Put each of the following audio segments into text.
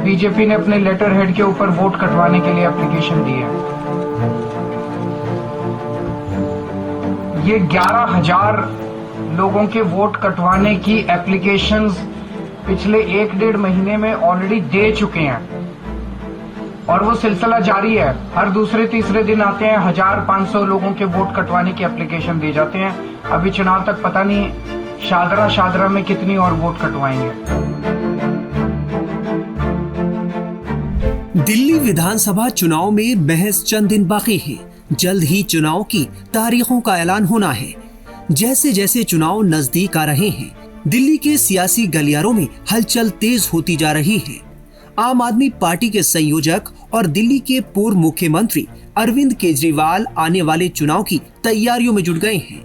BJP ने अपने letter head के ऊपर वोट कटवाने के लिए एप्लीकेशन दी है। ये 11,000 लोगों के वोट कटवाने की एप्लीकेशंस पिछले 1-1.5 महीने में ऑलरेडी दे चुके हैं और वो सिलसिला जारी है। हर दूसरे तीसरे दिन आते हैं, 1,500 लोगों के वोट कटवाने की एप्लीकेशन दे जाते हैं। अभी चुनाव तक पता नहीं शादरा में कितनी और वोट कटवाएंगे। दिल्ली विधानसभा चुनाव में महज चंद दिन बाकी हैं। जल्द ही चुनाव की तारीखों का ऐलान होना है। जैसे जैसे चुनाव नजदीक आ रहे हैं, दिल्ली के सियासी गलियारों में हलचल तेज होती जा रही है। आम आदमी पार्टी के संयोजक और दिल्ली के पूर्व मुख्यमंत्री अरविंद केजरीवाल आने वाले चुनाव की तैयारियों में जुट गए हैं।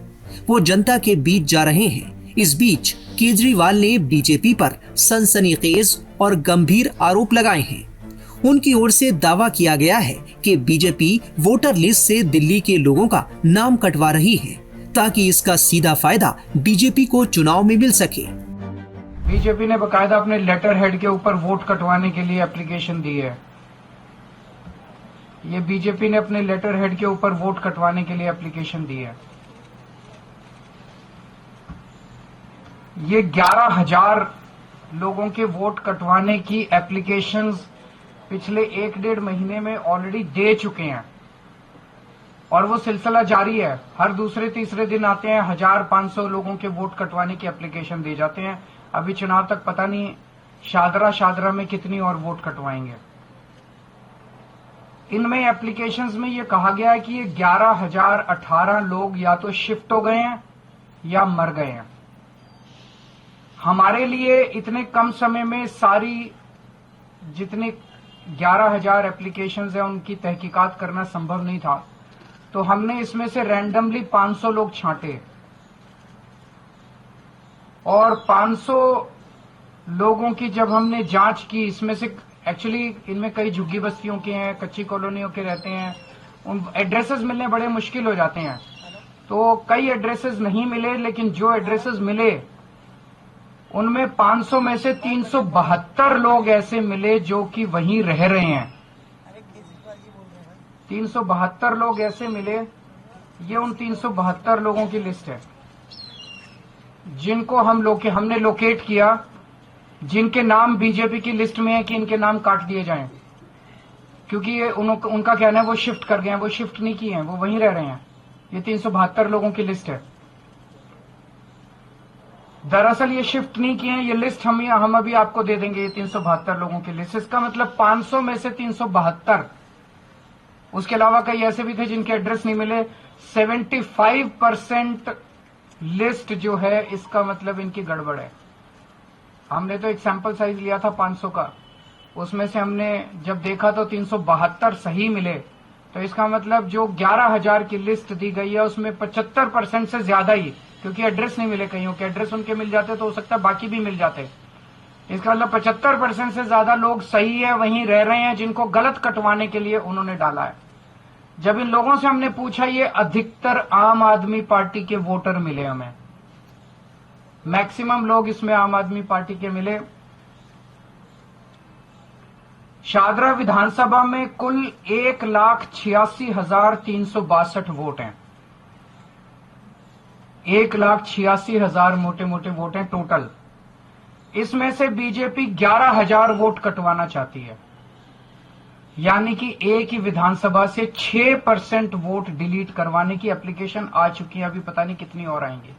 वो जनता के बीच जा रहे हैं। इस बीच केजरीवाल ने बीजेपी पर सनसनीखेज और गंभीर आरोप लगाए हैं। उनकी ओर से दावा किया गया है कि बीजेपी वोटर लिस्ट से दिल्ली के लोगों का नाम कटवा रही है ताकि इसका सीधा फायदा बीजेपी को चुनाव में मिल सके। बीजेपी ने बकायदा अपने लेटर हेड के ऊपर वोट कटवाने के लिए एप्लीकेशन दी है। ये बीजेपी ने अपने लेटर हेड के ऊपर वोट कटवाने के लिए एप्लीकेशन दी है। ये 11,000 लोगों के वोट कटवाने की एप्लीकेशंस पिछले 1-1.5 महीने में ऑलरेडी दे चुके हैं और वो सिलसिला जारी है। हर दूसरे तीसरे दिन आते हैं, 1,500 लोगों के वोट कटवाने की एप्लीकेशन दे जाते हैं। अभी चुनाव तक पता नहीं शादरा में कितनी और वोट कटवाएंगे। इनमें एप्लीकेशंस में ये कहा गया है कि ये 11,018 लोग या तो शिफ्ट हो गए हैं या मर गए हैं। हमारे लिए इतने कम समय में सारी जितने 11,000 एप्लीकेशंस हैं उनकी तहकीकात करना संभव नहीं था, तो हमने इसमें से रैंडमली 500 लोग छांटे और 500 लोगों की जब हमने जांच की, इसमें से एक्चुअली इनमें कई झुग्गी बस्तियों के हैं, कच्ची कॉलोनियों के रहते हैं, उन एड्रेसेस मिलने बड़े मुश्किल हो जाते हैं। तो कई एड्रेसेस नहीं मिले, लेकिन जो एड्रेसेस मिले उनमें 500 में से 372 लोग ऐसे मिले जो कि वहीं रह रहे हैं। 372 लोग ऐसे मिले। ये उन 372 लोगों की लिस्ट है जिनको हमने लोकेट किया, जिनके नाम बीजेपी की लिस्ट में है कि इनके नाम काट दिए जाएं, क्योंकि ये उनका कहना है वो शिफ्ट कर गए हैं। वो शिफ्ट नहीं किए हैं, वो वहीं रह रहे हैं। ये 372 लोगों की लिस्ट है। दरअसल ये शिफ्ट नहीं किए हैं। ये लिस्ट हम अभी आपको दे देंगे, ये 372 लोगों की लिस्ट। इसका मतलब 500 में से 372। उसके अलावा कई ऐसे भी थे जिनके एड्रेस नहीं मिले। 75% लिस्ट जो है, इसका मतलब इनकी गड़बड़ है। हमने तो एक सैंपल साइज लिया था 500 का, उसमें से हमने जब देखा तो 372 सही मिले। तो इसका मतलब जो 11,000 की लिस्ट दी गई है उसमें 75% से ज्यादा ही, क्योंकि एड्रेस नहीं मिले, कईयों के एड्रेस उनके मिल जाते तो हो सकता है बाकी भी मिल जाते। इसका मतलब 75% से ज्यादा लोग सही है, वहीं रह रहे हैं, जिनको गलत कटवाने के लिए उन्होंने डाला है। जब इन लोगों से हमने पूछा, ये अधिकतर आम आदमी पार्टी के वोटर मिले हमें। मैक्सिमम लोग इसमें आम आदमी पार्टी के मिले। शादरा विधानसभा में कुल 1,86,362 वोट हैं। 1,86,000 मोटे मोटे वोट हैं टोटल। इसमें से बीजेपी 11,000 वोट कटवाना चाहती है, यानी कि एक ही विधानसभा से 6% वोट डिलीट करवाने की एप्लीकेशन आ चुकी है। अभी पता नहीं कितनी और आएंगी।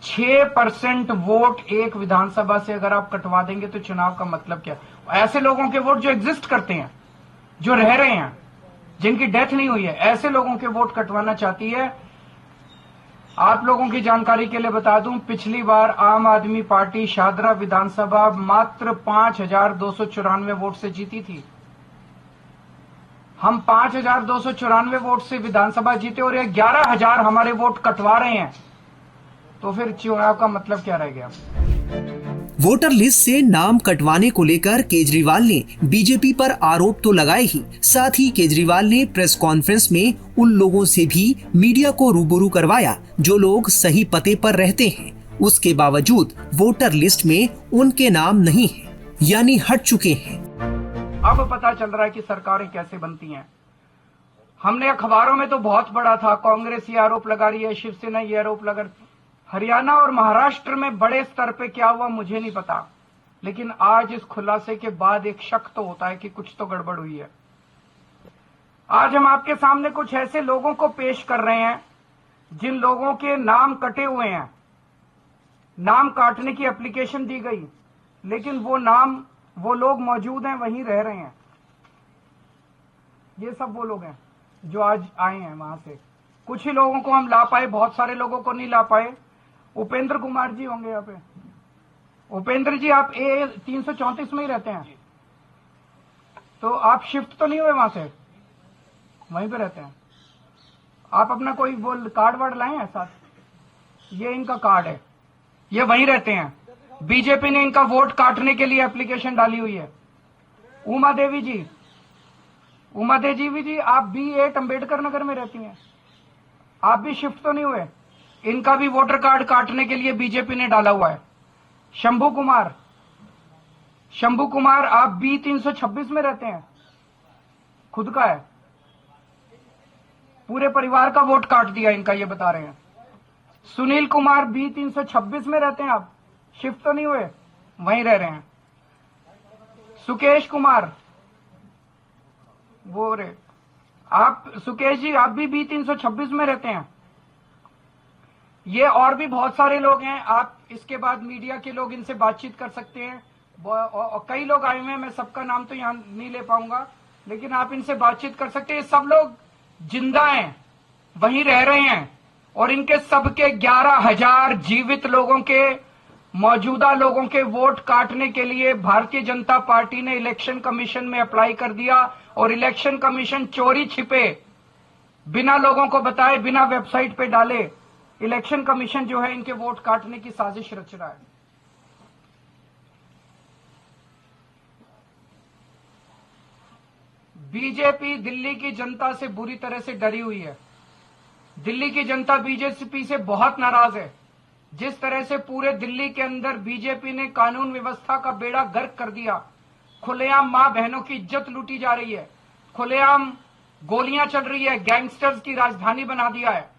6% वोट एक विधानसभा से अगर आप कटवा देंगे तो चुनाव का मतलब क्या? ऐसे लोगों के वोट जो एग्जिस्ट करते हैं, जो रह रहे हैं, जिनकी डेथ नहीं हुई है, ऐसे लोगों के वोट कटवाना चाहती है। आप लोगों की जानकारी के लिए बता दूं, पिछली बार आम आदमी पार्टी शादरा विधानसभा मात्र 5,294 वोट से जीती थी। हम 5,294 वोट से विधानसभा जीते और ये 11,000 हमारे वोट कटवा रहे हैं, तो फिर चुनाव का मतलब क्या रह गया? वोटर लिस्ट से नाम कटवाने को लेकर केजरीवाल ने बीजेपी पर आरोप तो लगाए ही, साथ ही केजरीवाल ने प्रेस कॉन्फ्रेंस में उन लोगों से भी मीडिया को रूबरू करवाया जो लोग सही पते पर रहते हैं, उसके बावजूद वोटर लिस्ट में उनके नाम नहीं है, यानी हट चुके हैं। अब पता चल रहा है कि सरकारें कैसे बनती हैं। हमने अखबारों में तो बहुत पढ़ा था, कांग्रेस ये आरोप लगा रही है, शिवसेना ये आरोप लगा। हरियाणा और महाराष्ट्र में बड़े स्तर पे क्या हुआ मुझे नहीं पता, लेकिन आज इस खुलासे के बाद एक शक तो होता है कि कुछ तो गड़बड़ हुई है। आज हम आपके सामने कुछ ऐसे लोगों को पेश कर रहे हैं जिन लोगों के नाम कटे हुए हैं, नाम काटने की एप्लीकेशन दी गई, लेकिन वो लोग मौजूद हैं, वहीं रह रहे हैं। ये सब वो लोग हैं जो आज आए हैं वहां से। कुछ ही लोगों को हम ला पाए, बहुत सारे लोगों को नहीं ला पाए। उपेंद्र कुमार जी होंगे यहाँ पे। उपेंद्र जी, आप ए 334 में ही रहते हैं, तो आप शिफ्ट तो नहीं हुए वहां से, वहीं पे रहते हैं। आप अपना कोई वो कार्ड वार्ड लाए हैं साथ? ये इनका कार्ड है, ये वहीं रहते हैं। बीजेपी ने इनका वोट काटने के लिए एप्लीकेशन डाली हुई है। उमा देवी जी, आप B8 अम्बेडकर नगर में रहती हैं, आप भी शिफ्ट तो नहीं हुए? इनका भी वोटर कार्ड काटने के लिए बीजेपी ने डाला हुआ है। शंभू कुमार, आप B 326 में रहते हैं, खुद का है, पूरे परिवार का वोट काट दिया इनका, ये बता रहे हैं। सुनील कुमार B 326 में रहते हैं, आप शिफ्ट तो नहीं हुए, वहीं रह रहे हैं। सुकेश कुमार, सुकेश जी, आप भी B 326 में रहते हैं। ये और भी बहुत सारे लोग हैं। आप इसके बाद मीडिया के लोग इनसे बातचीत कर सकते हैं, और कई लोग आए हुए हैं, मैं सबका नाम तो यहां नहीं ले पाऊंगा, लेकिन आप इनसे बातचीत कर सकते हैं। सब लोग जिंदा हैं, वहीं रह रहे हैं, और इनके सबके 11,000 जीवित लोगों के, मौजूदा लोगों के वोट काटने के लिए भारतीय जनता पार्टी ने इलेक्शन कमीशन में अप्लाई कर दिया, और इलेक्शन कमीशन चोरी छिपे, बिना लोगों को बताए, बिना वेबसाइट पे डाले, इलेक्शन कमीशन जो है इनके वोट काटने की साजिश रच रहा है। बीजेपी दिल्ली की जनता से बुरी तरह से डरी हुई है। दिल्ली की जनता बीजेपी से बहुत नाराज है। जिस तरह से पूरे दिल्ली के अंदर बीजेपी ने कानून व्यवस्था का बेड़ा गर्क कर दिया, खुलेआम मां बहनों की इज्जत लूटी जा रही है, खुलेआम गोलियां चल रही है, गैंगस्टर्स की राजधानी बना दिया है।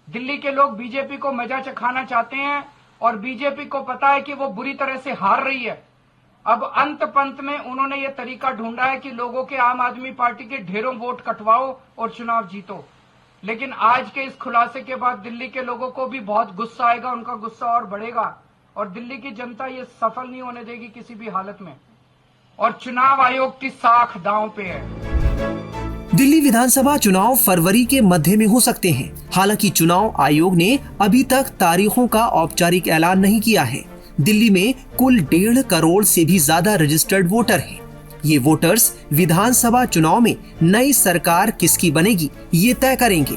दिल्ली के लोग बीजेपी को मजा चखाना चाहते हैं, और बीजेपी को पता है कि वो बुरी तरह से हार रही है। अब अंत पंत में उन्होंने ये तरीका ढूंढा है कि लोगों के आम आदमी पार्टी के ढेरों वोट कटवाओ और चुनाव जीतो। लेकिन आज के इस खुलासे के बाद दिल्ली के लोगों को भी बहुत गुस्सा आएगा, उनका गुस्सा और बढ़ेगा, और दिल्ली की जनता ये सफल नहीं होने देगी किसी भी हालत में, और चुनाव आयोग की साख दांव पे है। दिल्ली विधानसभा चुनाव फरवरी के मध्य में हो सकते हैं। हालांकि चुनाव आयोग ने अभी तक तारीखों का औपचारिक ऐलान नहीं किया है। दिल्ली में कुल 1.5 करोड़ से भी ज्यादा रजिस्टर्ड वोटर हैं। ये वोटर्स विधानसभा चुनाव में नई सरकार किसकी बनेगी ये तय करेंगे।